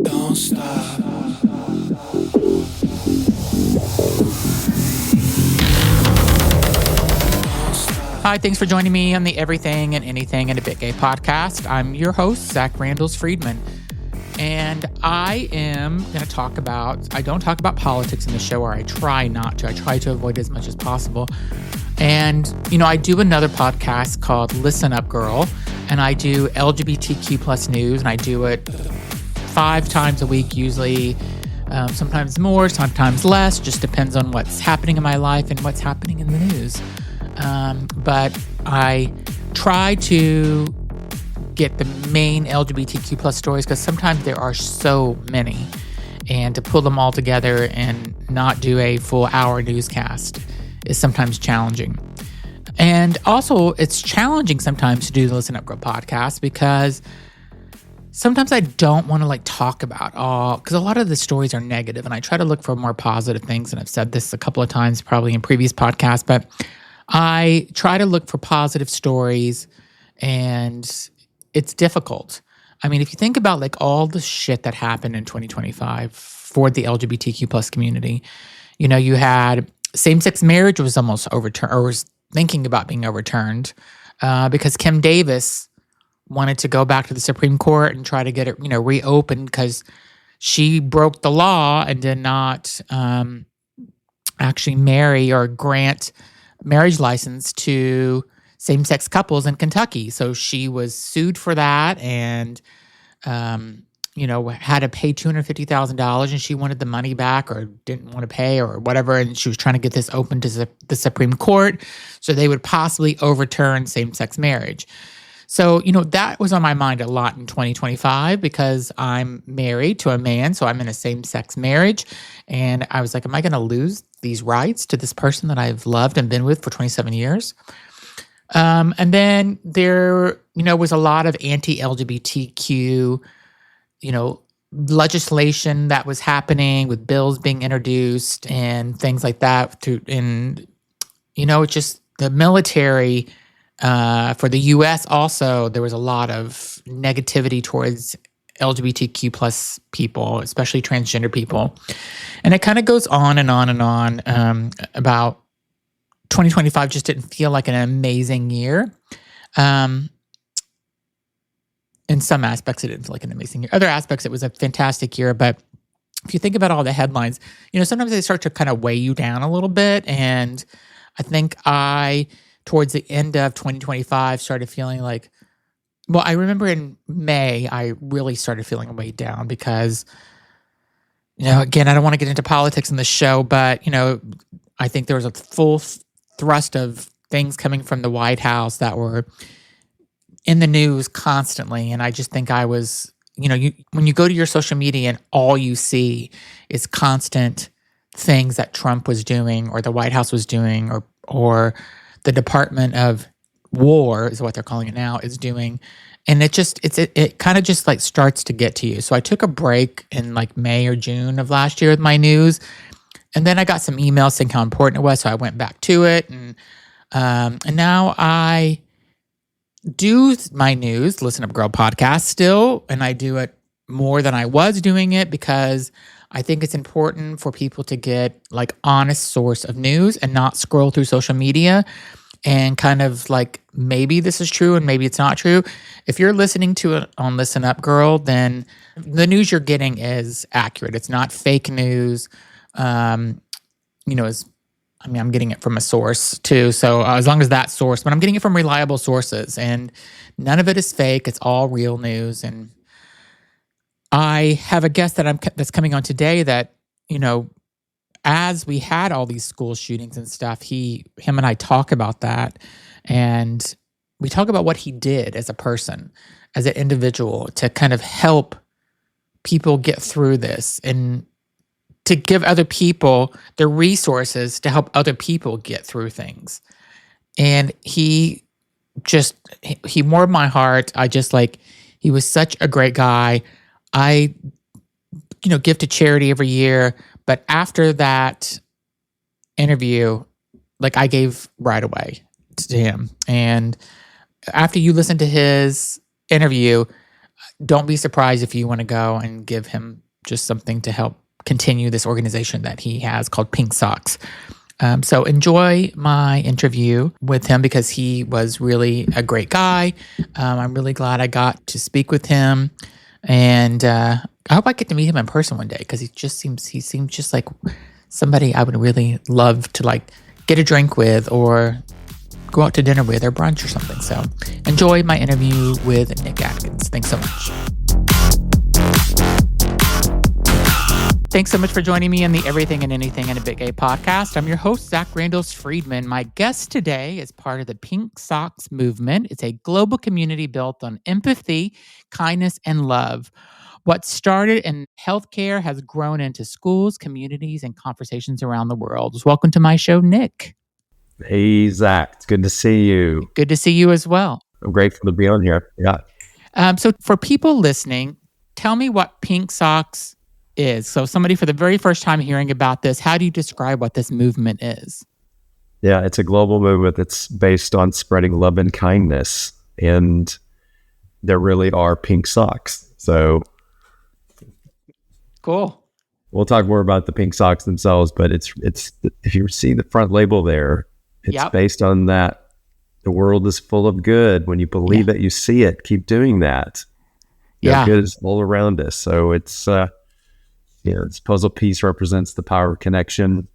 Don't stop. Hi, thanks for joining me on the Everything and Anything and a Bit Gay podcast. I'm your host, Zach Randalls Friedman. And I am going to I don't talk about politics in the show, or I try not to. I try to avoid it as much as possible. And, I do another podcast called Listen Up Girl, and I do LGBTQ plus news, and I do it 5 times a week, usually. Sometimes more, sometimes less, just depends on what's happening in my life and what's happening in the news. But I try to get the main LGBTQ plus stories because sometimes there are so many, and to pull them all together and not do a full hour newscast is sometimes challenging. And also it's challenging sometimes to do the Listen Up Girl podcast because sometimes I don't want to talk about because a lot of the stories are negative, and I try to look for more positive things. And I've said this a couple of times probably in previous podcasts, but I try to look for positive stories, and it's difficult. I mean, if you think about all the shit that happened in 2025 for the LGBTQ plus community, you had same-sex marriage was almost overturned, or was thinking about being overturned, because Kim Davis wanted to go back to the Supreme Court and try to get it, reopened because she broke the law and did not actually marry or grant marriage license to same-sex couples in Kentucky. So she was sued for that and, had to pay $250,000, and she wanted the money back or didn't want to pay or whatever. And she was trying to get this open to the Supreme Court so they would possibly overturn same-sex marriage. So, that was on my mind a lot in 2025 because I'm married to a man, so I'm in a same-sex marriage. And I was like, am I going to lose these rights to this person that I've loved and been with for 27 years? And then there, was a lot of anti-LGBTQ, legislation that was happening with bills being introduced and things like that. Just the military, for the U.S. also, there was a lot of negativity towards LGBTQ plus people, especially transgender people. And it kind of goes on and on and on about 2025 just didn't feel like an amazing year. In some aspects, it didn't feel like an amazing year. Other aspects, it was a fantastic year. But if you think about all the headlines, sometimes they start to kind of weigh you down a little bit. And I think towards the end of 2025, started feeling I remember in May, I really started feeling weighed down because, again, I don't want to get into politics in the show, but, I think there was a full thrust of things coming from the White House that were in the news constantly. And I just think I was, when you go to your social media and all you see is constant things that Trump was doing or the White House was doing or the Department of War is what they're calling it now is doing. And it kind of just starts to get to you. So I took a break in May or June of last year with my news. And then I got some emails saying how important it was. So I went back to it. And now I do my news, Listen Up Girl podcast still. And I do it more than I was doing it because I think it's important for people to get honest source of news and not scroll through social media and kind of maybe this is true and maybe it's not true. If you're listening to it on Listen Up Girl, then the news you're getting is accurate. It's not fake news. I'm getting it from a source too. So as long as that source, but I'm getting it from reliable sources and none of it is fake. It's all real news. And I have a guest that's coming on today that, as we had all these school shootings and stuff, him and I talk about that. And we talk about what he did as a person, as an individual to kind of help people get through this and to give other people the resources to help other people get through things. And he warmed my heart. He was such a great guy. I, give to charity every year. But after that interview, I gave right away to him. And after you listen to his interview, don't be surprised if you want to go and give him just something to help continue this organization that he has called Pink Socks. So enjoy my interview with him because he was really a great guy. I'm really glad I got to speak with him, and I hope I get to meet him in person one day because he seems just like somebody I would really love to like get a drink with or go out to dinner with or brunch or something. So enjoy my interview with Nick Atkins. Thanks so much. Thanks so much for joining me on the Everything and Anything in a Bit Gay podcast. I'm your host, Zach Randles Friedman. My guest today is part of the Pink Socks movement. It's a global community built on empathy, kindness, and love. What started in healthcare has grown into schools, communities, and conversations around the world. Welcome to my show, Nick. Hey, Zach. It's good to see you. Good to see you as well. I'm grateful to be on here. Yeah. So for people listening, tell me what Pink Socks is. So somebody for the very first time hearing about this, how do you describe what this movement is? Yeah, it's a global movement that's based on spreading love and kindness. And there really are pink socks. So cool. We'll talk more about the pink socks themselves, but it's if you see the front label there, it's based on that. The world is full of good. When you believe that you see it, keep doing that. Good is all around us. So it's this puzzle piece represents the power of connection.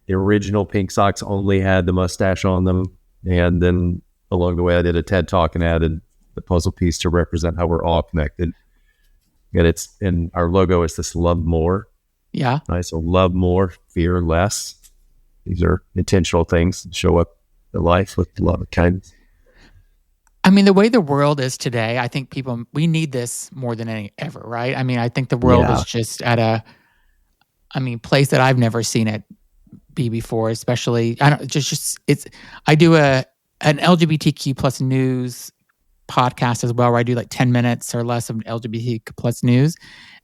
The original pink socks only had the mustache on them. And then along the way, I did a TED talk and added the puzzle piece to represent how we're all connected. And our logo is this love more. Yeah. Right. So love more, fear less. These are intentional things that show up in life with love and kindness. I mean, the way the world is today, I think we need this more than ever, right? I mean, I think the world is just at a place that I've never seen it be before, especially, I do an LGBTQ plus news podcast as well, where I do like 10 minutes or less of LGBTQ plus news.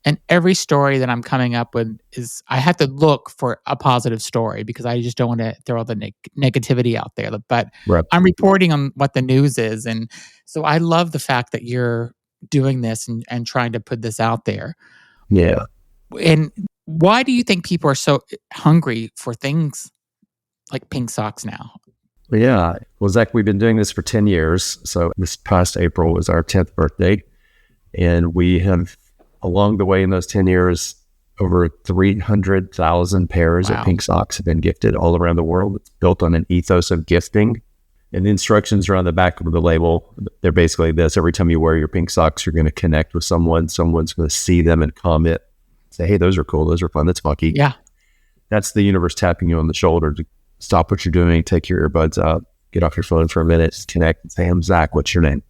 And every story that I'm coming up with is, I have to look for a positive story because I just don't want to throw all the negativity out there. But I'm reporting on what the news is. And so I love the fact that you're doing this and trying to put this out there. Yeah. And why do you think people are so hungry for things like pink socks now? Yeah. Well, Zach, we've been doing this for 10 years. So this past April was our 10th birthday. And we have, along the way in those 10 years, over 300,000 pairs of pink socks have been gifted all around the world. It's built on an ethos of gifting. And the instructions are on the back of the label. They're basically this: every time you wear your pink socks, you're going to connect with someone. Someone's going to see them and comment, say, hey, those are cool. Those are fun. That's funky. Yeah. That's the universe tapping you on the shoulder to stop what you're doing, take your earbuds out, get off your phone for a minute, connect and say, I'm Zach, what's your name?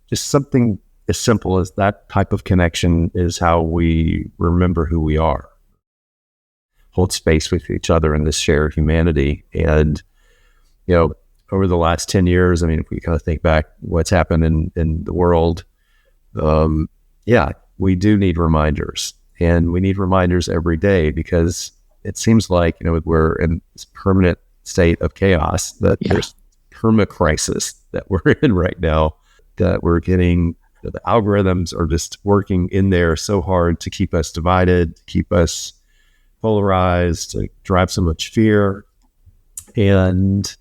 Just something as simple as that type of connection is how we remember who we are. Hold space with each other in this shared humanity. And, over the last 10 years, if we kind of think back what's happened in the world, we do need reminders. And we need reminders every day because it seems like, we're in this permanent state of chaos, that there's perma-crisis that we're in right now, that we're getting, the algorithms are just working in there so hard to keep us divided, to keep us polarized, to drive so much fear. And,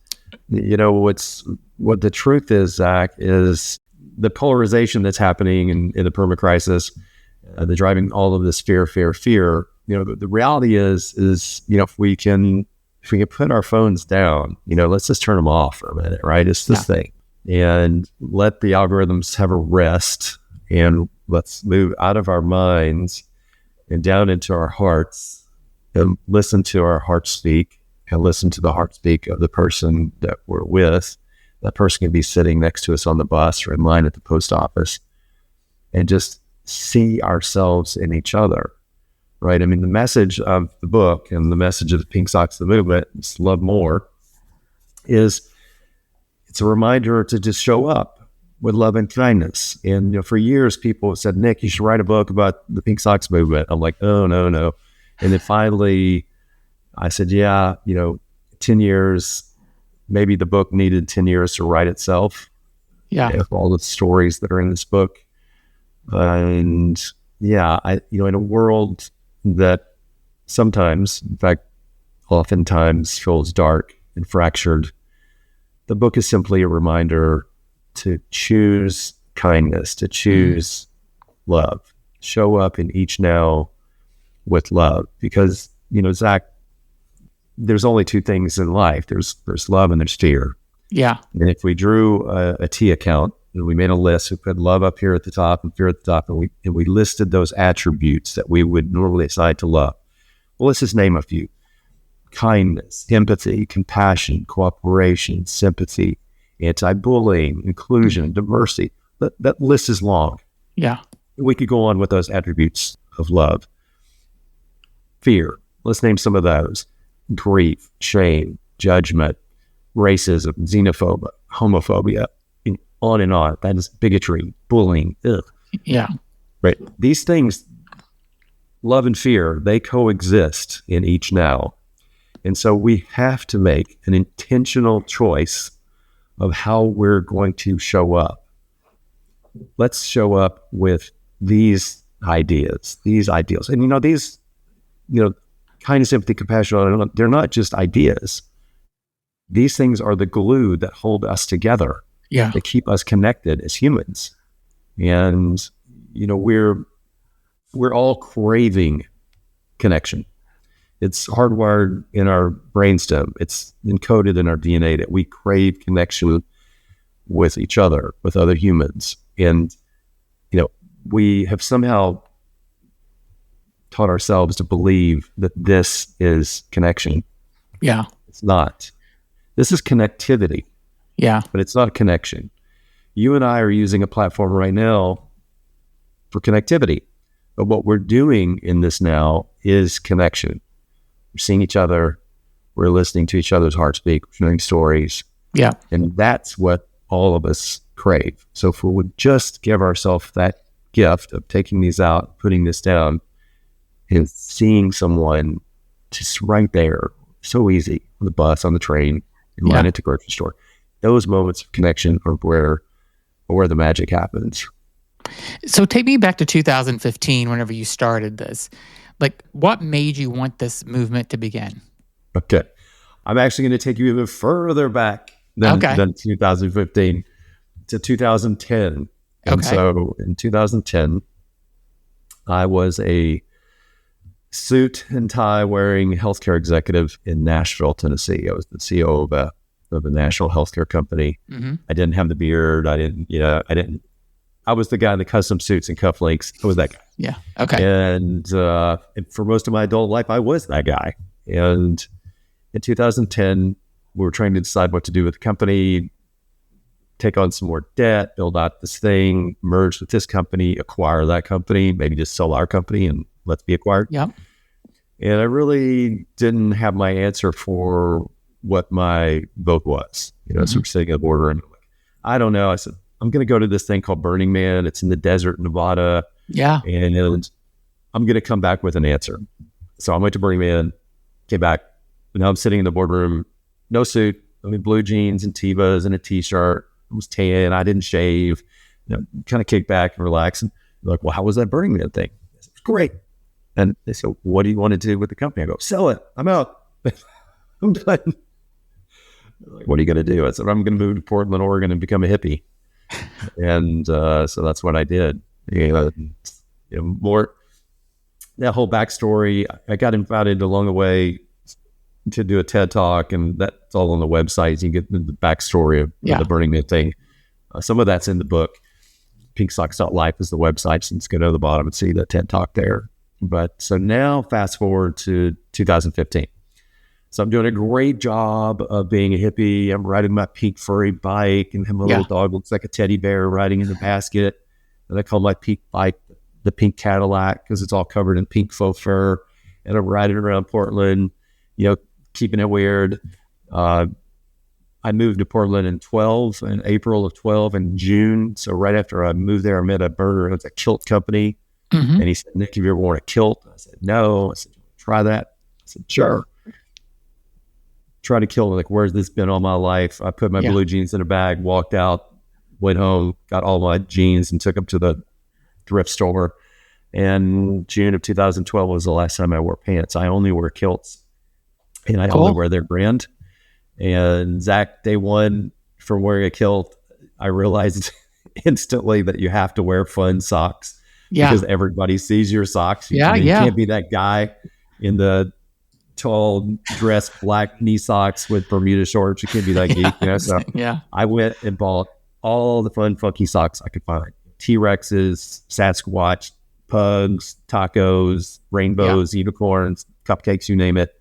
what the truth is, Zach, is the polarization that's happening in the perma-crisis, the driving all of this fear. The reality is, if we can put our phones down, let's just turn them off for a minute, right? It's this thing, and let the algorithms have a rest, and let's move out of our minds and down into our hearts and listen to our heart speak and listen to the heart speak of the person that we're with. That person can be sitting next to us on the bus or in line at the post office, and just see ourselves in each other. Right. The message of the book and the message of the Pink Socks, the movement, it's love more, it's a reminder to just show up with love and kindness. And, for years, people have said, Nick, you should write a book about the Pink Socks movement. I'm like, oh, no. And then finally I said, 10 years, maybe the book needed 10 years to write itself. Yeah. All the stories that are in this book. And yeah, in a world that sometimes, in fact, oftentimes feels dark and fractured, the book is simply a reminder to choose kindness, to choose love, show up in each now with love. Because, Zach, there's only two things in life. There's love and there's fear. Yeah. And if we drew a T account and we made a list, we put love up here at the top and fear at the top, and we listed those attributes that we would normally assign to love. Well, let's just name a few: kindness, empathy, compassion, cooperation, sympathy, anti-bullying, inclusion, diversity. That list is long. Yeah. We could go on with those attributes of love. Fear. Let's name some of those: grief, shame, judgment, racism, xenophobia, homophobia, and on. That is bigotry, bullying. Ugh. Yeah. Right. These things, love and fear, they coexist in each now. And so we have to make an intentional choice of how we're going to show up. Let's show up with these ideas, these ideals. And these, kindness, empathy, compassion, they're not just ideas. These things are the glue that hold us together. Yeah. That keep us connected as humans. And, we're all craving connection. It's hardwired in our brainstem. It's encoded in our DNA that we crave connection with each other, with other humans. And, we have somehow taught ourselves to believe that this is connection. Yeah. It's not. This is connectivity. Yeah. But it's not a connection. You and I are using a platform right now for connectivity. But what we're doing in this now is connection. We're seeing each other. We're listening to each other's hearts beat. We're sharing stories. Yeah. And that's what all of us crave. So if we would just give ourselves that gift of taking these out, putting this down, and seeing someone just right there, so easy, on the bus, on the train, in line at the grocery store, those moments of connection are where the magic happens. So take me back to 2015, whenever you started this. Like, what made you want this movement to begin? Okay. I'm actually going to take you even further back than 2015 to 2010. And so in 2010, I was a suit and tie wearing healthcare executive in Nashville, Tennessee. I was the CEO of a national healthcare company. Mm-hmm. I didn't have the beard. I was the guy in the custom suits and cufflinks. I was that guy. Yeah. Okay. And for most of my adult life, I was that guy. And in 2010, we were trying to decide what to do with the company, take on some more debt, build out this thing, merge with this company, acquire that company, maybe just sell our company and let's be acquired. Yeah. And I really didn't have my answer for what my vote was. So we're sitting at the boardroom. I don't know. I said, I'm going to go to this thing called Burning Man. It's in the desert, Nevada. Yeah. And I'm going to come back with an answer. So I went to Burning Man, came back. And now I'm sitting in the boardroom, no suit. I'm in blue jeans and Tevas and a t-shirt. I was tan. I didn't shave. Kind of kick back and relax. And they're like, well, how was that Burning Man thing? I said, it's great. And they said, what do you want to do with the company? I go, sell it. I'm out. I'm done. Like, what are you going to do? I said, I'm going to move to Portland, Oregon and become a hippie. And so that's what I did. More that whole backstory. I got invited along the way to do a TED Talk, and that's all on the website. You get the backstory of the Burning Man thing. Some of that's in the book. PinkSocks.life is the website, so you can go to the bottom and see the TED Talk there. But so now fast forward to 2015. So I'm doing a great job of being a hippie. I'm riding my pink furry bike and have my little dog looks like a teddy bear riding in the basket. And I call my pink bike the pink Cadillac because it's all covered in pink faux fur. And I'm riding around Portland, keeping it weird. I moved to Portland in April of 12 in June. So right after I moved there, I met a burger. It was a kilt company. Mm-hmm. And he said, Nick, have you ever worn a kilt? I said, no. I said, try that. I said, sure. Try to kill, like, where's this been all my life? I put my blue jeans in a bag, walked out, went home, got all my jeans and took them to the thrift store. And June of 2012 was the last time I wore pants. I only wear kilts, and I only wear their brand. And Zach, day one from wearing a kilt, I realized instantly that you have to wear fun socks because everybody sees your socks. You can't be that guy in the tall dress, black knee socks with Bermuda shorts. You can't be that geek, So I went and bought all the fun, funky socks I could find. T-Rexes, Sasquatch, pugs, tacos, rainbows, unicorns, cupcakes, you name it.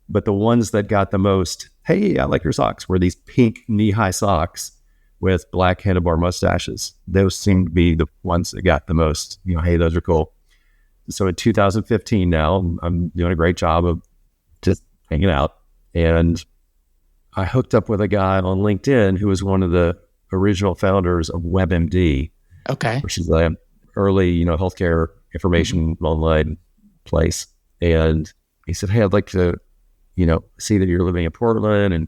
But the ones that got the most, hey, I like your socks, were these pink knee-high socks with black handlebar mustaches. Those seem to be the ones that got the most, hey, those are cool. So in 2015 now, I'm doing a great job of just hanging out. And I hooked up with a guy on LinkedIn who was one of the original founders of WebMD. Okay. Which is an early, healthcare information online place. And he said, hey, I'd like to, see that you're living in Portland and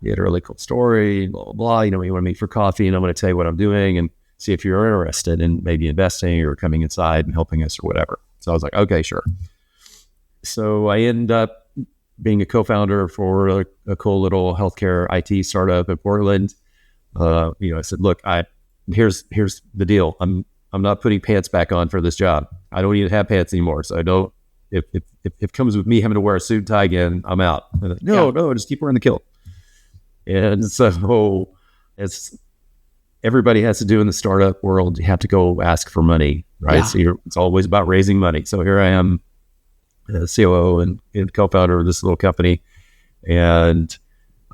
you had a really cool story, blah, blah, blah. You want to meet for coffee and I'm going to tell you what I'm doing and see if you're interested in maybe investing or coming inside and helping us or whatever. So I was like, okay, sure. So I ended up being a co-founder for a cool little healthcare IT startup in Portland. I said, look, here's the deal. I'm not putting pants back on for this job. I don't even have pants anymore. So I don't, if it comes with me having to wear a suit and tie again, I'm out. No, just keep wearing the kilt. And so everybody has to do in the startup world. You have to go ask for money, right? Yeah. So it's always about raising money. So here I am, COO and co-founder of this little company. And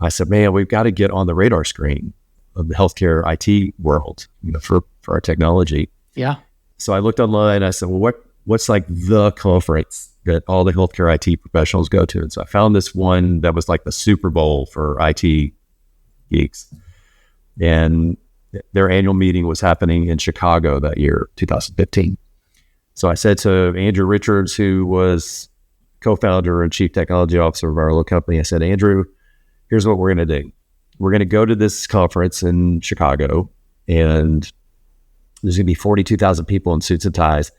I said, man, we've got to get on the radar screen of the healthcare IT world, for our technology. Yeah. So I looked online. I said, well, what's like the conference that all the healthcare IT professionals go to? And so I found this one that was like the Super Bowl for IT geeks. And their annual meeting was happening in Chicago that year, 2015. So I said to Andrew Richards, who was co-founder and chief technology officer of our little company, I said, Andrew, here's what we're going to do. We're going to go to this conference in Chicago, and there's going to be 42,000 people in suits and ties.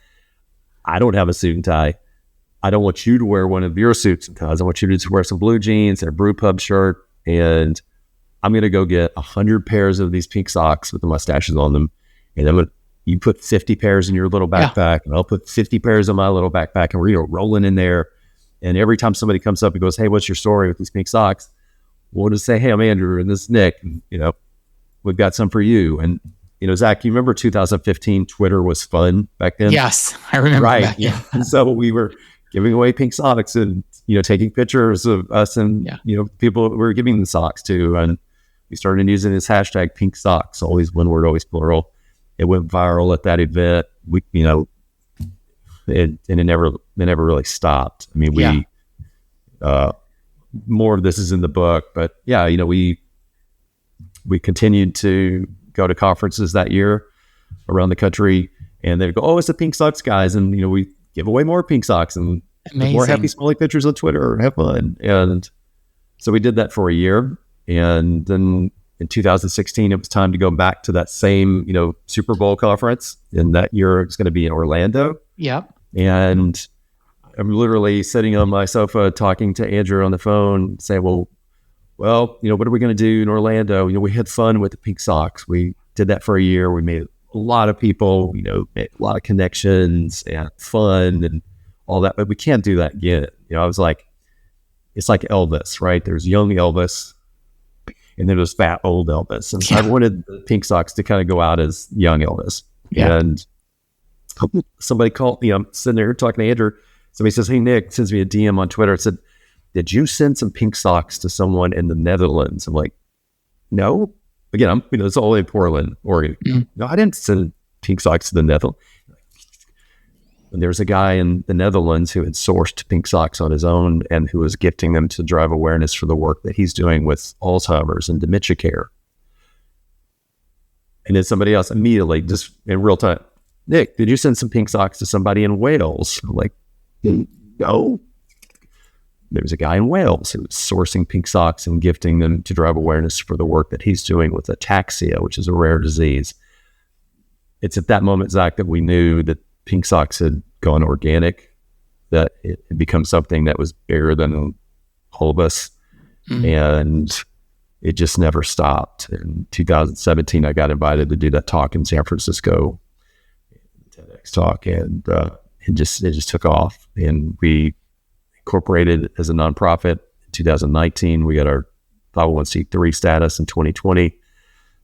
I don't have a suit and tie. I don't want you to wear one of your suits and ties. I want you to just wear some blue jeans and a brew pub shirt, and I'm going to go get 100 pairs of these pink socks with the mustaches on them, and you put 50 pairs in your little backpack, and I'll put 50 pairs in my little backpack, and we're rolling in there. And every time somebody comes up and goes, hey, what's your story with these pink socks? We'll just say, hey, I'm Andrew, and this is Nick. And, we've got some for you. And, Zach, you remember 2015 Twitter was fun back then? Yes, I remember. Right. That, yeah. And so we were giving away pink socks and, taking pictures of us and, people we were giving the socks to. And we started using this hashtag pink socks, always one word, always plural. It went viral at that event. We, it never really stopped. I mean, more of this is in the book, but we continued to go to conferences that year around the country, and they'd go, oh, it's the pink socks guys. And, we give away more pink socks and more happy smiling pictures on Twitter, have fun. And so we did that for a year. And then in 2016, it was time to go back to that same, Super Bowl conference. And that year it's going to be in Orlando. Yep. And I'm literally sitting on my sofa talking to Andrew on the phone, saying, well, what are we going to do in Orlando? We had fun with the pink socks. We did that for a year. We made a lot of people, made a lot of connections and fun and all that, but we can't do that again. I was like, it's like Elvis, right? There's young Elvis and then there's fat old Elvis. And so I wanted the pink socks to kind of go out as young Elvis. Yeah. And somebody called me, I'm sitting there talking to Andrew. Somebody says, hey, Nick, sends me a DM on Twitter. It said, did you send some pink socks to someone in the Netherlands? I'm like, no. Again, it's all in Portland, Oregon. Mm-hmm. No, I didn't send pink socks to the Netherlands. And there's a guy in the Netherlands who had sourced pink socks on his own and who was gifting them to drive awareness for the work that he's doing with Alzheimer's and dementia care. And then somebody else immediately, just in real time, Nick, did you send some pink socks to somebody in Wales? I'm like, no. There was a guy in Wales who was sourcing pink socks and gifting them to drive awareness for the work that he's doing with ataxia, which is a rare disease. it's at that moment, Zach, that we knew that Pink Socks had gone organic, that it had become something that was bigger than all of us. And it just never stopped. In 2017, I got invited to do that talk in San Francisco, TEDx talk, and it just took off. And we incorporated as a nonprofit in 2019. We got our 501c3 status in 2020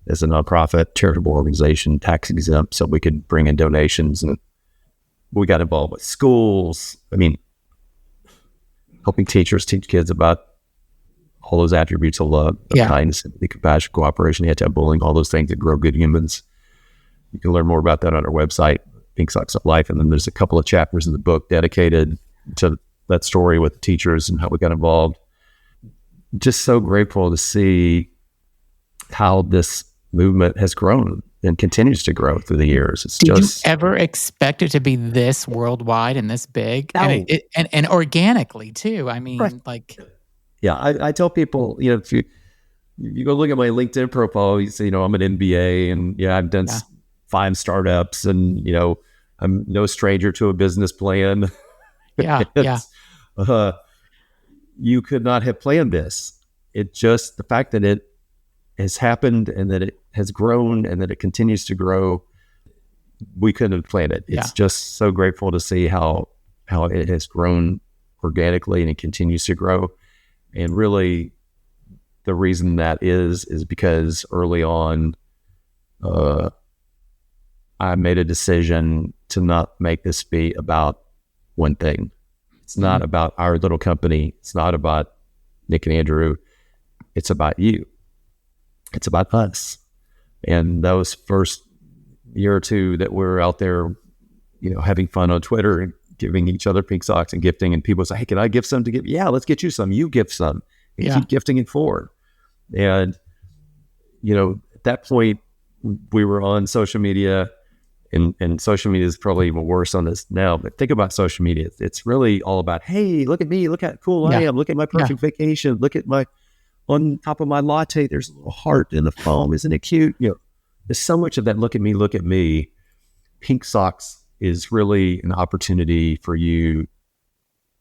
as a nonprofit charitable organization, tax exempt, so we could bring in donations. And we got involved with schools. I mean, helping teachers teach kids about all those attributes of love, of kindness, empathy, compassion, cooperation, anti-bullying, all those things that grow good humans. You can learn more about that on our website, Pink Socks Up Life. And then there's a couple of chapters in the book dedicated to that story with the teachers and how we got involved. Just so grateful to see how this movement has grown and continues to grow through the years. Did you ever expect it to be this worldwide and this big? No. And organically too. I mean, right. Yeah, I tell people, if you go look at my LinkedIn profile, you say, I'm an MBA, and I've done 5 startups, and I'm no stranger to a business plan. You could not have planned this. It just, the fact that it has happened and that it has grown and that it continues to grow, we couldn't have planned it. It's just so grateful to see how it has grown organically and it continues to grow. And really, the reason that is because early on, I made a decision to not make this be about one thing. It's not about our little company. It's not about Nick and Andrew. It's about you. It's about us. And those first year or two that we're out there, having fun on Twitter and giving each other pink socks and gifting, and people say, hey, can I gift some to give? Yeah, let's get you some. You gift some and keep gifting it forward. And, at that point, we were on social media, and social media is probably even worse on this now. But think about social media. It's really all about, hey, look at me. Look how cool I am. Look at my perfect vacation. Look at on top of my latte, there's a little heart in the foam. Isn't it cute? There's so much of that. Look at me. Look at me. Pink Socks is really an opportunity for you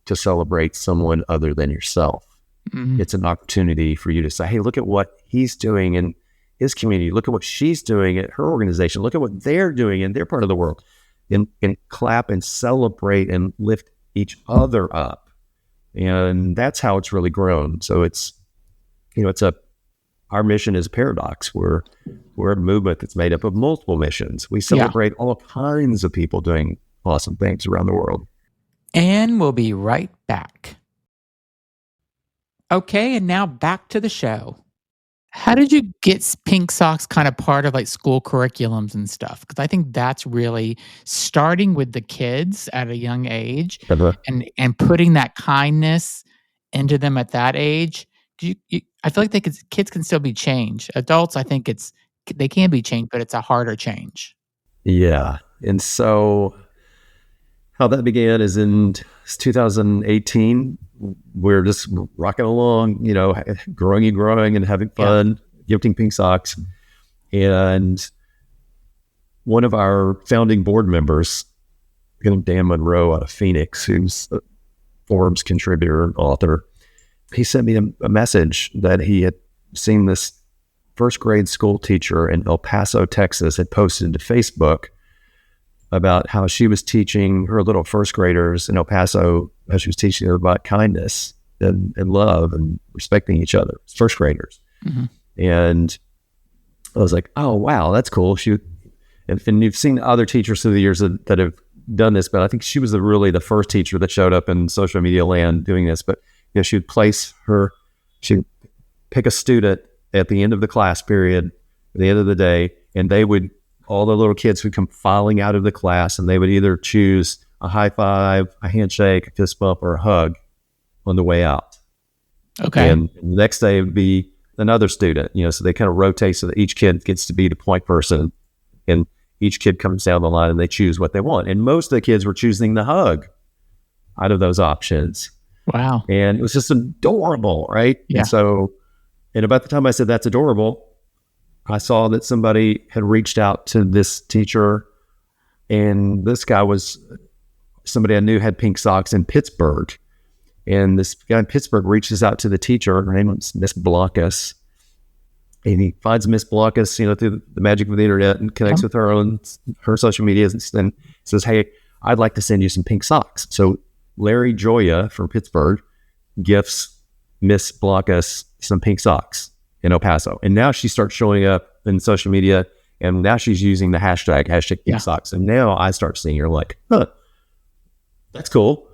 to celebrate someone other than yourself. It's an opportunity for you to say, hey, look at what he's doing in his community. Look at what she's doing at her organization. Look at what they're doing in their part of the world. And clap and celebrate and lift each other up. And that's how it's really grown. So it's, our mission is Paradox. We're a movement that's made up of multiple missions. We celebrate all kinds of people doing awesome things around the world. And we'll be right back. Okay, and now back to the show. How did you get Pink Socks kind of part of like school curriculums and stuff? Because I think that's really starting with the kids at a young age and putting that kindness into them at that age. I feel like kids can still be changed. Adults, I think they can be changed, but it's a harder change. Yeah. And so how that began is in 2018. We're just rocking along, growing and having fun, gifting pink socks. And one of our founding board members, Dan Monroe out of Phoenix, who's a Forbes contributor and author, he sent me a message that he had seen this first grade school teacher in El Paso, Texas, had posted to Facebook about how she was teaching her little first graders in El Paso, how she was teaching them about kindness and love and respecting each other, first graders. And I was like, oh, wow, that's cool. And you've seen other teachers through the years that have done this, but I think she was really the first teacher that showed up in social media land doing this. But she'd she'd pick a student at the end of the class period, at the end of the day, and all the little kids would come filing out of the class, and they would either choose a high five, a handshake, a fist bump, or a hug on the way out. Okay. And the next day would be another student, so they kind of rotate so that each kid gets to be the point person, and each kid comes down the line and they choose what they want. And most of the kids were choosing the hug out of those options. Wow. And it was just adorable, right? Yeah. And about the time I said that's adorable, I saw that somebody had reached out to this teacher And this guy was somebody I knew had pink socks in Pittsburgh. And this guy in Pittsburgh reaches out to the teacher. Her name was Miss Blockus. And he finds Miss Blockus, through the magic of the internet, and connects with her on her social media, and says, "Hey, I'd like to send you some pink socks." So Larry Joya from Pittsburgh gifts Miss Blockus some pink socks in El Paso. And now she starts showing up in social media, and now she's using the hashtag pink socks. And now I start seeing her like, that's cool.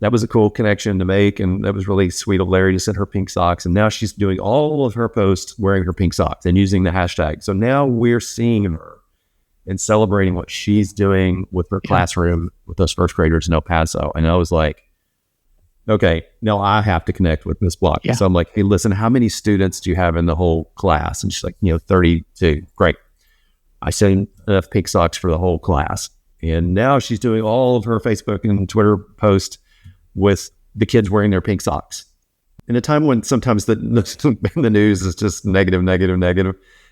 That was a cool connection to make, and that was really sweet of Larry to send her pink socks. And now she's doing all of her posts wearing her pink socks and using the hashtag. So now we're seeing her and celebrating what she's doing with her classroom with those first graders in El Paso. And I was like, okay, now I have to connect with Miss Block. Yeah. So I'm like, hey, listen, how many students do you have in the whole class? And she's like, 32. Great. I sent enough pink socks for the whole class. And now she's doing all of her Facebook and Twitter posts with the kids wearing their pink socks. In a time when sometimes the news is just negative.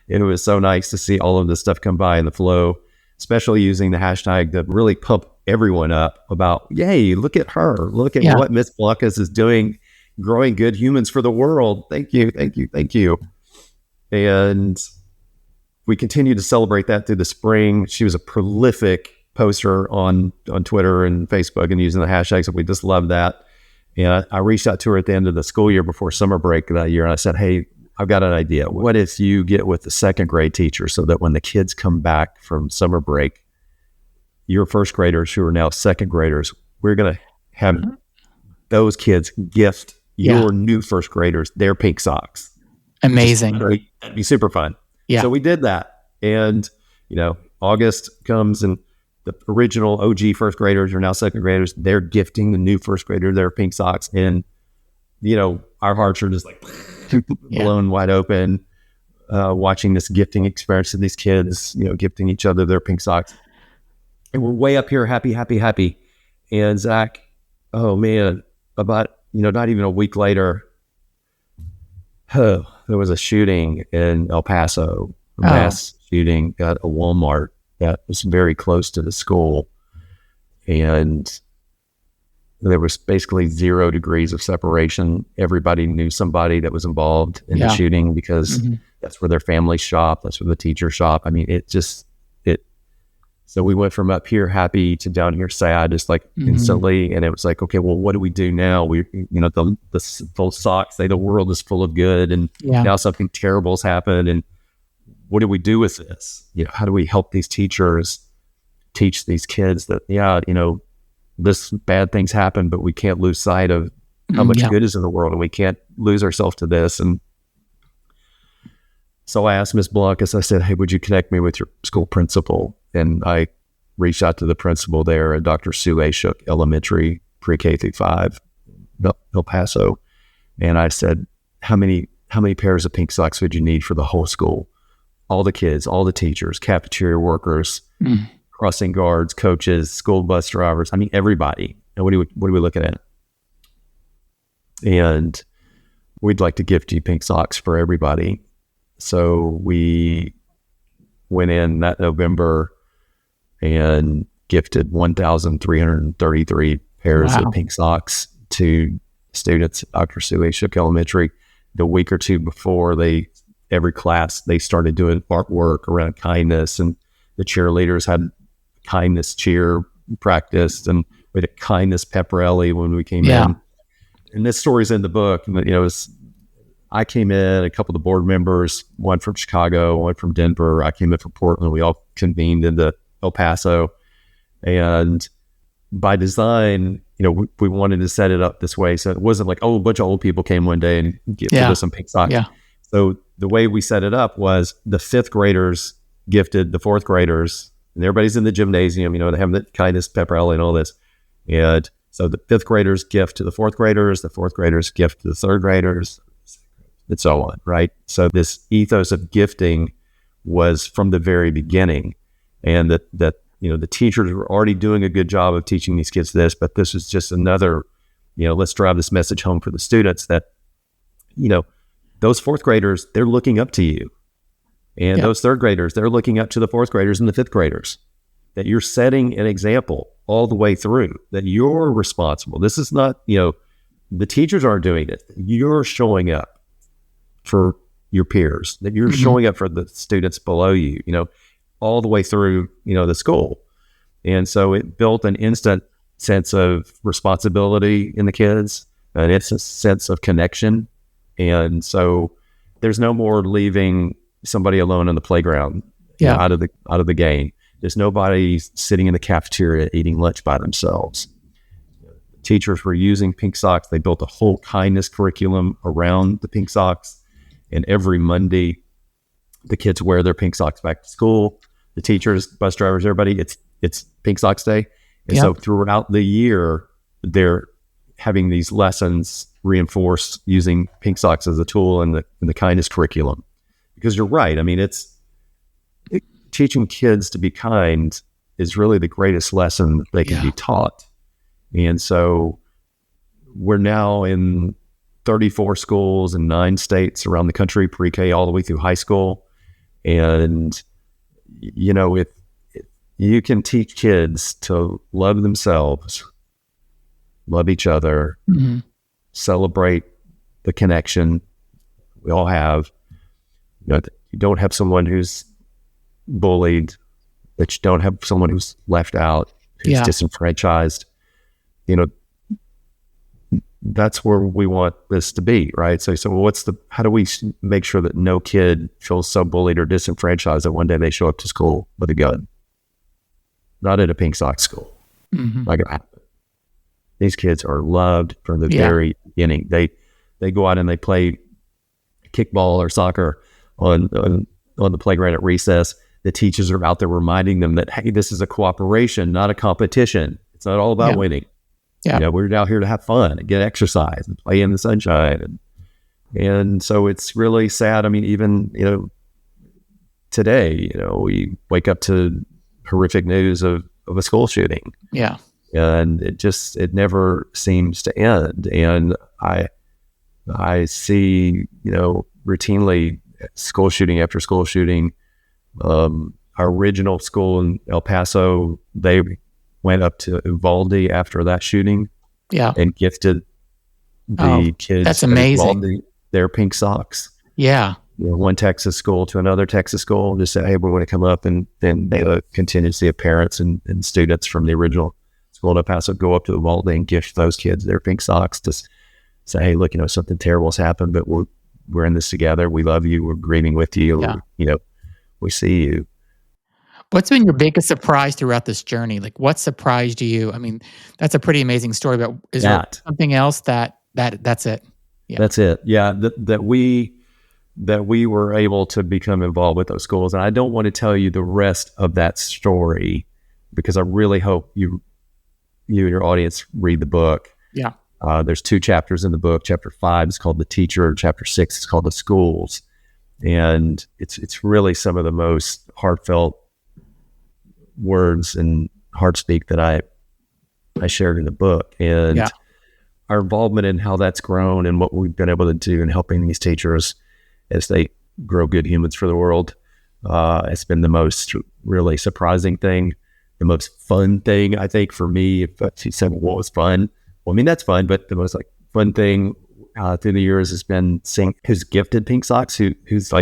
It was so nice to see all of this stuff come by in the flow, especially using the hashtag to really pump everyone up about, yay, look at her. Look at what Miss Blockus is doing, growing good humans for the world. Thank you. And we continue to celebrate that through the spring. She was a prolific poster on Twitter and Facebook and using the hashtags. So we just love that. And I reached out to her at the end of the school year before summer break that year. And I said, hey, I've got an idea. What if you get with the second grade teacher so that when the kids come back from summer break, your first graders who are now second graders, we're going to have those kids gift your new first graders their pink socks. Amazing. That'd be super fun. Yeah. So we did that. And, August comes and the original OG first graders are now second graders. They're gifting the new first grader their pink socks. And, our hearts are just like blown wide open, watching this gifting experience of these kids, gifting each other their pink socks. And we're way up here, happy. And Zach, oh man, about, not even a week later, there was a shooting in El Paso, a mass shooting at a Walmart that was very close to the school. And there was basically 0 degrees of separation. Everybody knew somebody that was involved in the shooting because that's where their family shop. That's where the teachers shop. I mean, so we went from up here happy to down here sad, just like instantly. And it was like, okay, well, what do we do now? We, the full socks say the world is full of good, and now something terrible's happened. And what do we do with this? How do we help these teachers teach these kids that, this bad things happen, but we can't lose sight of how much good is in the world, and we can't lose ourselves to this. And so I asked Ms. Blockus, I said, hey, would you connect me with your school principal? And I reached out to the principal there at Dr. Sue Ashok Elementary, pre-K through 5, El Paso. And I said, how many pairs of pink socks would you need for the whole school? All the kids, all the teachers, cafeteria workers, crossing guards, coaches, school bus drivers. I mean, everybody. And what are we looking at? And we'd like to gift you pink socks for everybody. So we went in that November and gifted 1,333 pairs of pink socks to students at Dr. Sue Ashok Elementary. The week or two before, every class, they started doing artwork around kindness, and the cheerleaders had kindness cheer practiced, and we had a kindness pep rally when we came in. And this story's in the book. I came in, a couple of the board members, one from Chicago, one from Denver. I came in from Portland. We all convened into El Paso. And by design, we wanted to set it up this way. So it wasn't like, a bunch of old people came one day and gifted us some pink socks. Yeah. So the way we set it up was the 5th graders gifted the 4th graders, and everybody's in the gymnasium, they have the kindness pep rally and all this. And so the 5th graders gift to the 4th graders, the 4th graders gift to the 3rd graders, and so on, right? So this ethos of gifting was from the very beginning, and that the teachers were already doing a good job of teaching these kids this, but this is just another, let's drive this message home for the students that, those 4th graders, they're looking up to you. And those 3rd graders, they're looking up to the 4th graders and the 5th graders. that you're setting an example all the way through, that you're responsible. This is not, the teachers aren't doing it. You're showing up for your peers, that you're showing up for the students below you, all the way through, the school. And so it built an instant sense of responsibility in the kids, an instant sense of connection. And so there's no more leaving somebody alone on the playground, out of the game. There's nobody sitting in the cafeteria eating lunch by themselves. Teachers were using pink socks. They built a whole kindness curriculum around the pink socks. And every Monday, the kids wear their pink socks back to school. The teachers, bus drivers, everybody, it's Pink Socks Day. And so throughout the year, they're having these lessons reinforced using pink socks as a tool in the kindness curriculum. Because you're right. I mean, teaching kids to be kind is really the greatest lesson that they can be taught. And so we're now in 34 schools in 9 states around the country, pre-K all the way through high school. And, if you can teach kids to love themselves, love each other, celebrate the connection we all have. You don't have someone who's bullied, that you don't have someone who's left out, who's disenfranchised. That's where we want this to be, right? So how do we make sure that no kid feels so bullied or disenfranchised that one day they show up to school with a gun? Not at a pink sock school. Not gonna happen. These kids are loved from the very beginning. They go out and they play kickball or soccer on the playground at recess. The teachers are out there reminding them that, hey, this is a cooperation, not a competition. It's not all about winning. We're out here to have fun and get exercise and play in the sunshine. And so it's really sad. I mean, even, today, we wake up to horrific news of a school shooting. Yeah. And it never seems to end. And I see, routinely school shooting after school shooting. Our original school in El Paso, they went up to Uvalde after that shooting and gifted the kids that's amazing. Uvalde their pink socks. Yeah. One Texas school to another Texas school, just say, hey, we want to come up, and then they continue to see parents and students from the original school in El Paso go up to Uvalde and gift those kids their pink socks to say, hey, look, something terrible has happened, but we're in this together. We love you. We're grieving with you. We see you. What's been your biggest surprise throughout this journey? Like, what surprised you? I mean, that's a pretty amazing story, but is there something else that's it? Yeah. That's it. Yeah. That we were able to become involved with those schools. And I don't want to tell you the rest of that story, because I really hope you and your audience read the book. Yeah. There's 2 chapters in the book. Chapter 5 is called The Teacher. Chapter 6 is called The Schools. And it's really some of the most heartfelt words and heart speak that I shared in the book. And our involvement in how that's grown and what we've been able to do in helping these teachers as they grow good humans for the world, it's been the most really surprising thing, the most fun thing, I think, for me. If she said, what was fun? Well, I mean, that's fun, but the most fun thing through the years has been seeing who's gifted pink socks, who's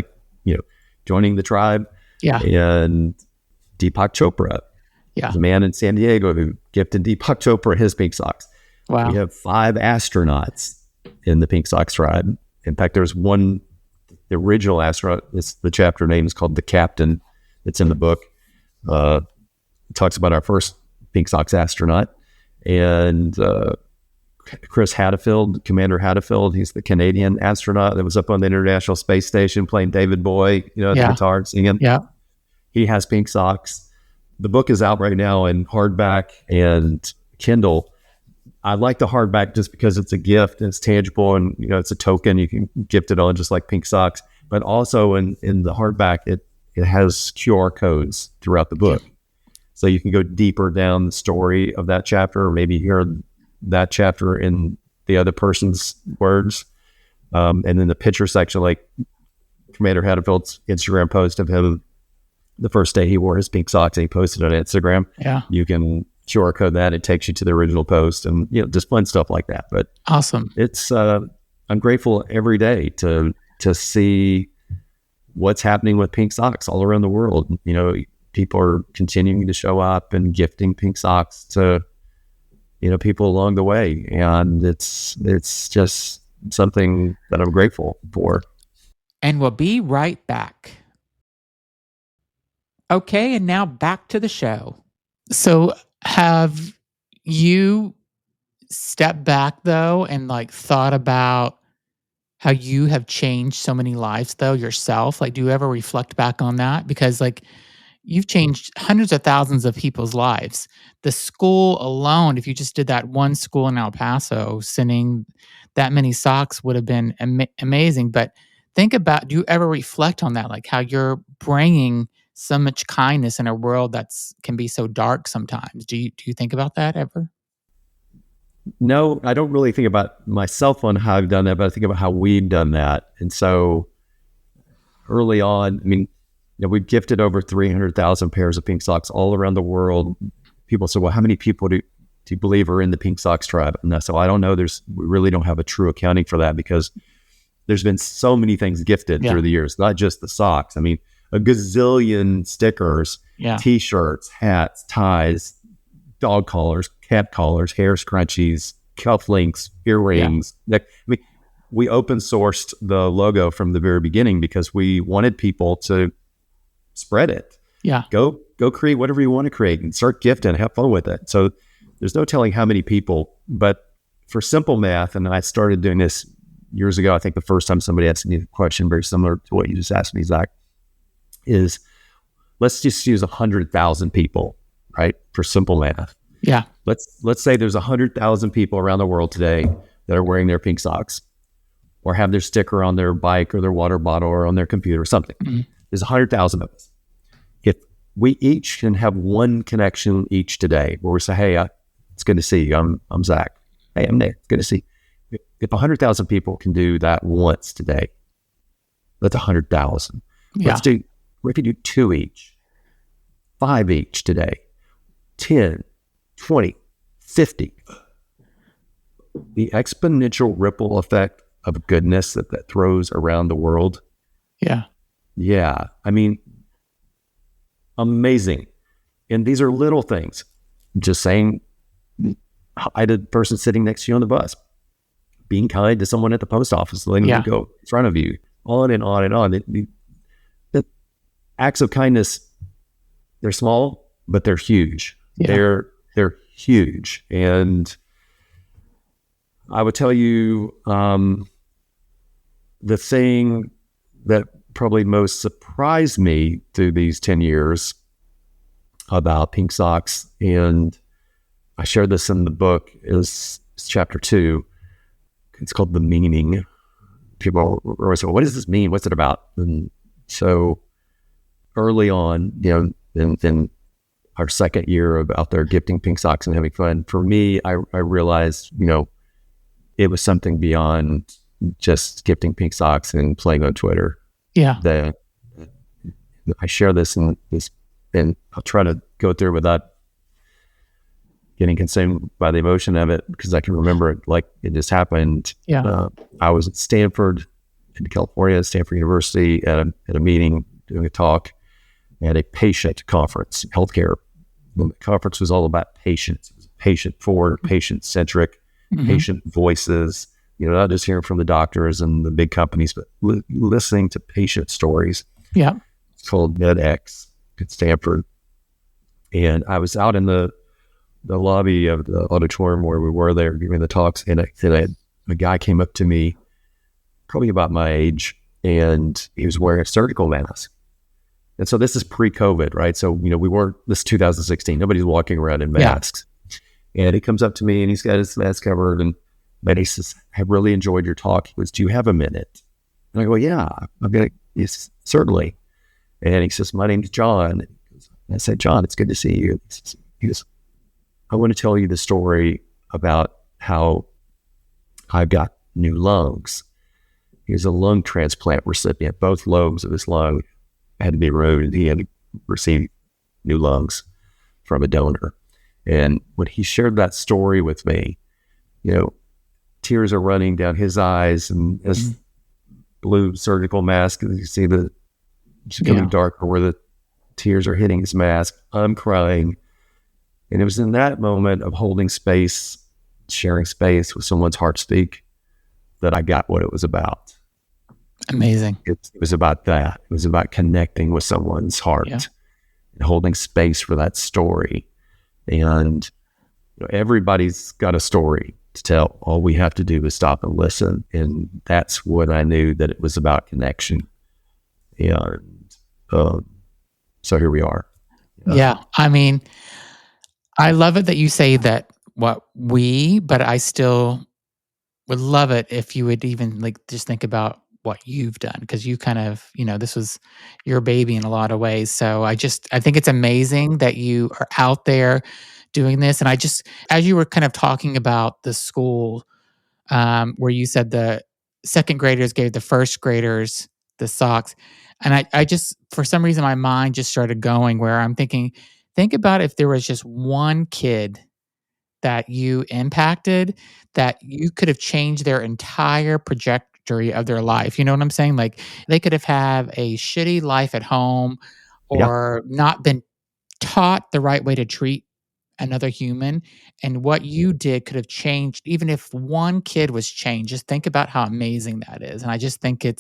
joining the tribe. Yeah. And Deepak Chopra. Yeah. There's a man in San Diego who gifted Deepak Chopra his pink socks. Wow. We have 5 astronauts in the Pink Socks tribe. In fact, there's one, the original astronaut, the chapter name is called The Captain. It's in the book. It talks about our first Pink Socks astronaut. And Chris Hadfield, Commander Hadfield, he's the Canadian astronaut that was up on the International Space Station playing David Bowie, the guitar singing. Yeah. He has pink socks. The book is out right now in hardback and Kindle. I like the hardback just because it's a gift and it's tangible, and it's a token. You can gift it on just like pink socks. But also in the hardback, it has QR codes throughout the book. So you can go deeper down the story of that chapter, or maybe hear that chapter in the other person's words. And then the picture section, like Commander Hadfield's Instagram post of him the first day he wore his pink socks and he posted on Instagram. Yeah. You can QR code that. It takes you to the original post and, just fun stuff like that. But Awesome. it's, I'm grateful every day to see what's happening with pink socks all around the world. People are continuing to show up and gifting pink socks to, people along the way. And it's just something that I'm grateful for. And we'll be right back. Okay, and now back to the show. So have you stepped back though and thought about how you have changed so many lives though yourself? Do you ever reflect back on that? Because you've changed hundreds of thousands of people's lives. The school alone, if you just did that one school in El Paso, sending that many socks would have been amazing. But think about, do you ever reflect on that? How you're bringing so much kindness in a world can be so dark sometimes. Do you think about that ever? No, I don't really think about myself on how I've done that, but I think about how we've done that. And so early on, we've gifted over 300,000 pairs of pink socks all around the world. People say, well, how many people do you believe are in the pink socks tribe? And so I don't know. We really don't have a true accounting for that because there's been so many things gifted through the years, not just the socks. A gazillion stickers, T-shirts, hats, ties, dog collars, cat collars, hair scrunchies, cufflinks, earrings. We open sourced the logo from the very beginning because we wanted people to spread it. Yeah. Go create whatever you want to create and start gifting, have fun with it. So there's no telling how many people, but for simple math, and I started doing this years ago, I think the first time somebody asked me a question very similar to what you just asked me, Zach, is let's just use 100,000 people, right? For simple math. Yeah. Let's say there's 100,000 people around the world today that are wearing their pink socks or have their sticker on their bike or their water bottle or on their computer or something. Mm-hmm. There's 100,000 of us. If we each can have one connection each today where we say, hey, it's good to see you. I'm Zach. Hey, I'm Nick. Good to see you. If 100,000 people can do that once today, that's 100,000. Yeah. We can do 2 each, 5 each today, 10, 20, 50. The exponential ripple effect of goodness that throws around the world. Yeah. Yeah. Amazing. And these are little things. Just saying hi to the person sitting next to you on the bus, being kind to someone at the post office, letting them go in front of you, on and on and on. The acts of kindness, they're small, but they're huge. Yeah. They're huge. And I would tell you, the thing that probably most surprised me through these 10 years about pink socks, and I shared this in the book, is chapter 2. It's called The Meaning. People always say, well, what does this mean? What's it about? And so early on, in our second year of out there gifting pink socks and having fun, for me, I realized, it was something beyond just gifting pink socks and playing on Twitter. Yeah. I share this and I'll try to go through without getting consumed by the emotion of it because I can remember it like it just happened. Yeah. I was at Stanford in California, Stanford University at a meeting, doing a talk at a patient conference, healthcare. The conference was all about patients. It was patient forward, patient centric, patient voices, not just hearing from the doctors and the big companies, but listening to patient stories. Yeah. It's called MedX at Stanford. And I was out in the lobby of the auditorium where we were there giving the talks, and a guy came up to me, probably about my age, and he was wearing a surgical mask. And so this is pre-COVID, right? So, we weren't, this is 2016, nobody's walking around in masks. Yeah. And he comes up to me and he's got his mask covered, and he says, I really enjoyed your talk. He goes, do you have a minute? And I go, yeah, yes, certainly. And he says, my name's John. And I said, John, it's good to see you. He goes, I want to tell you the story about how I got new lungs. He was a lung transplant recipient. Both lobes of his lung had to be removed. He had receive new lungs from a donor. And when he shared that story with me, tears are running down his eyes, and his blue surgical mask, and you see it's becoming darker where the tears are hitting his mask. I'm crying. And it was in that moment of holding space, sharing space with someone's heart speak, that I got what it was about. Amazing. It was about that. It was about connecting with someone's heart and holding space for that story. And everybody's got a story to tell. All we have to do is stop and listen. And that's when I knew that it was about connection. And so here we are. Yeah. I mean, I love it that you say that but I still would love it if you would even just think about what you've done, because you kind of, this was your baby in a lot of ways. So I think it's amazing that you are out there doing this. And as you were kind of talking about the school, where you said the second graders gave the first graders the socks. And I just, for some reason, my mind just started going where I'm thinking, think about if there was just one kid that you impacted, that you could have changed their entire trajectory of their life. You know what I'm saying? Like, they could have had a shitty life at home, Yeah. or not been taught the right way to treat another human. And what you did could have changed, even if one kid was changed. Just think about how amazing that is. And I just think I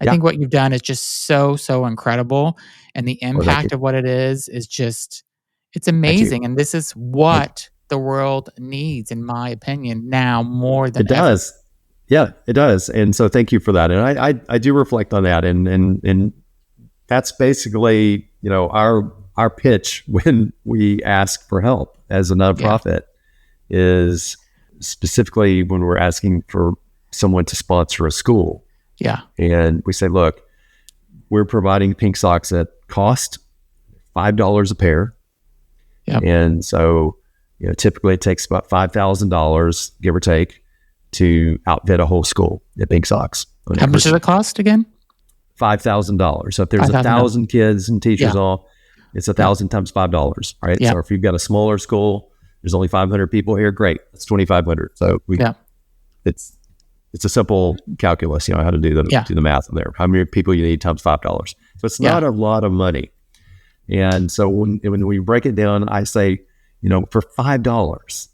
think what you've done is just so, so incredible. And the Well, thank you. impact of what it is just, it's Thank you. amazing. And this is what the world needs, in my opinion, now more than It does. ever. Yeah, it does. And so thank you for that. And I do reflect on that. And that's basically, our pitch when we ask for help as a nonprofit is specifically when we're asking for someone to sponsor a school. Yeah. And we say, look, we're providing pink socks at cost, $5 a pair. Yep. And so, typically it takes about $5,000, give or take, to outfit a whole school at pink socks. How much does it cost again? $5,000. So if there's $5,000. 1,000 kids and teachers all, it's 1,000 times $5, right? Yeah. So if you've got a smaller school, there's only 500 people here, great. That's 2,500. So it's a simple calculus, how to do the math in there. How many people you need times $5. So it's not a lot of money. And so when we break it down, I say, for $5,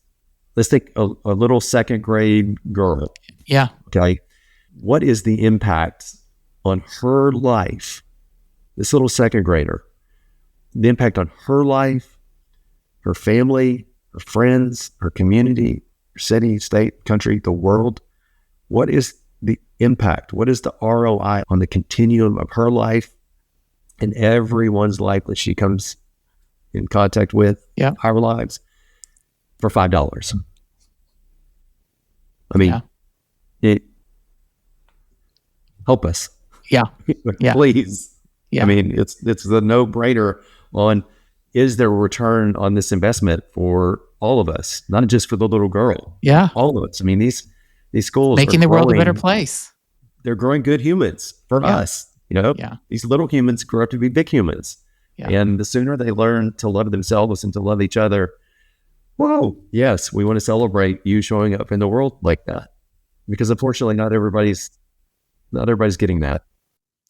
let's take a little second grade girl. Yeah. Okay. What is the impact on her life? This little second grader, the impact on her life, her family, her friends, her community, her city, state, country, the world. What is the impact? What is the ROI on the continuum of her life and everyone's life that she comes in contact with, our lives, for $5? I mean, it help us. Yeah. Please. Yeah. I mean, it's the no-brainer on, is there a return on this investment for all of us, not just for the little girl. Yeah. All of us. I mean, these schools making the world a better place. They're growing good humans for us. These little humans grow up to be big humans. Yeah. And the sooner they learn to love themselves and to love each other, whoa, yes, we want to celebrate you showing up in the world like that. Because unfortunately, not everybody's getting that.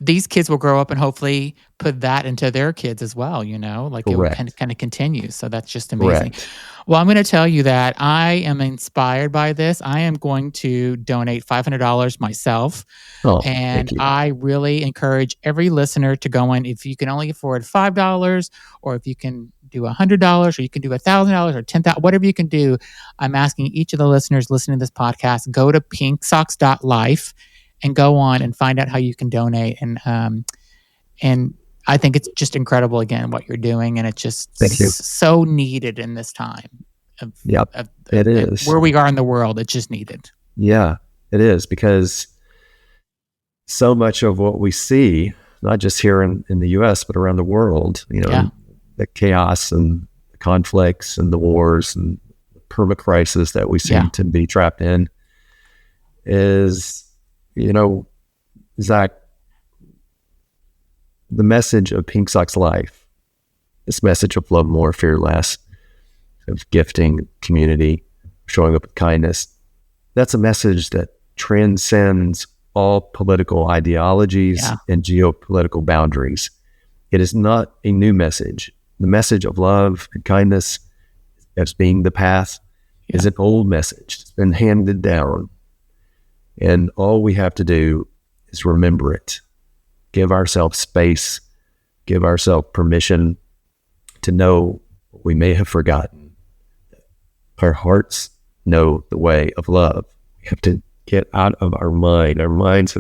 These kids will grow up and hopefully put that into their kids as well, like Correct. It will kind of continue. So that's just amazing. Correct. Well, I'm going to tell you that I am inspired by this. I am going to donate $500 myself. And I really encourage every listener to go in. If you can only afford $5, or if you can do $100, or you can do $1,000 or $10,000, whatever you can do, I'm asking each of the listeners listening to this podcast, go to pinksocks.life and go on and find out how you can donate. And I think it's just incredible, again, what you're doing. And it's just so needed in this time. It is. Where we are in the world, it's just needed. Yeah, it is. Because so much of what we see, not just here in the U.S., but around the world, the chaos and the conflicts and the wars and the perma-crisis that we seem to be trapped in is... Zach, the message of Pink Socks Life this message of love more, fear less, of gifting, community, showing up with kindness. That's a message that transcends all political ideologies and geopolitical boundaries. It is not a new message. The message of love and kindness as being the path is an old message. It's been handed down. And all we have to do is remember it. Give ourselves space, give ourselves permission to know what we may have forgotten. Our hearts know the way of love. We have to get out of our mind. Our minds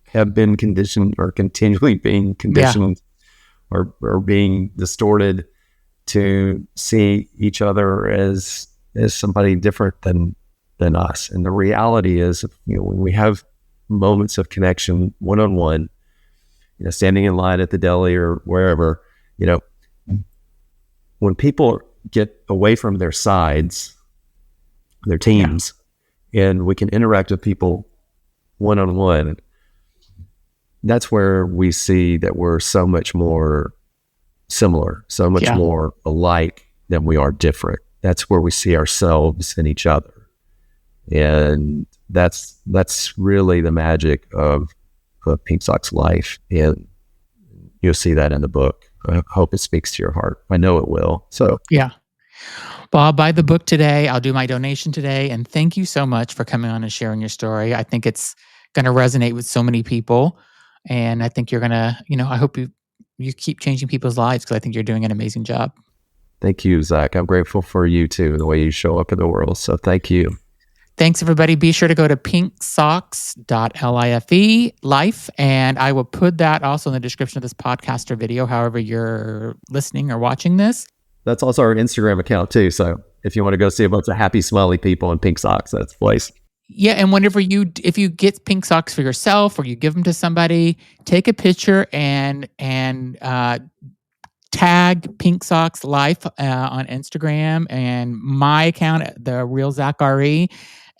have been conditioned or continually being conditioned or being distorted to see each other as somebody different than us. And the reality is, when we have moments of connection one-on-one, standing in line at the deli or wherever, when people get away from their sides, their teams, and we can interact with people one-on-one, that's where we see that we're so much more similar, so much more alike than we are different. That's where we see ourselves in each other. And that's really the magic of Pink Sock's life. And you'll see that in the book. I hope it speaks to your heart. I know it will. So well, I'll buy the book today. I'll do my donation today. And thank you so much for coming on and sharing your story. I think it's going to resonate with so many people. And I think you're going to, I hope you keep changing people's lives, because I think you're doing an amazing job. Thank you, Zach. I'm grateful for you too, the way you show up in the world. So thank you. Thanks, everybody. Be sure to go to pinksocks.life, and I will put that also in the description of this podcast or video, however you're listening or watching this. That's also our Instagram account too. So if you want to go see a bunch of happy, smiley people in pink socks, that's the place. Yeah, and if you get pink socks for yourself or you give them to somebody, take a picture and tag Pink Socks Life on Instagram and my account, The Real Zach RE,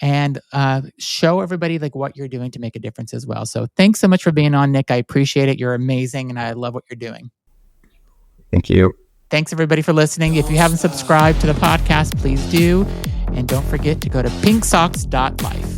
and show everybody what you're doing to make a difference as well. So thanks so much for being on, Nick. I appreciate it. You're amazing, and I love what you're doing. Thank you. Thanks, everybody, for listening. If you haven't subscribed to the podcast, please do. And don't forget to go to pinksocks.life.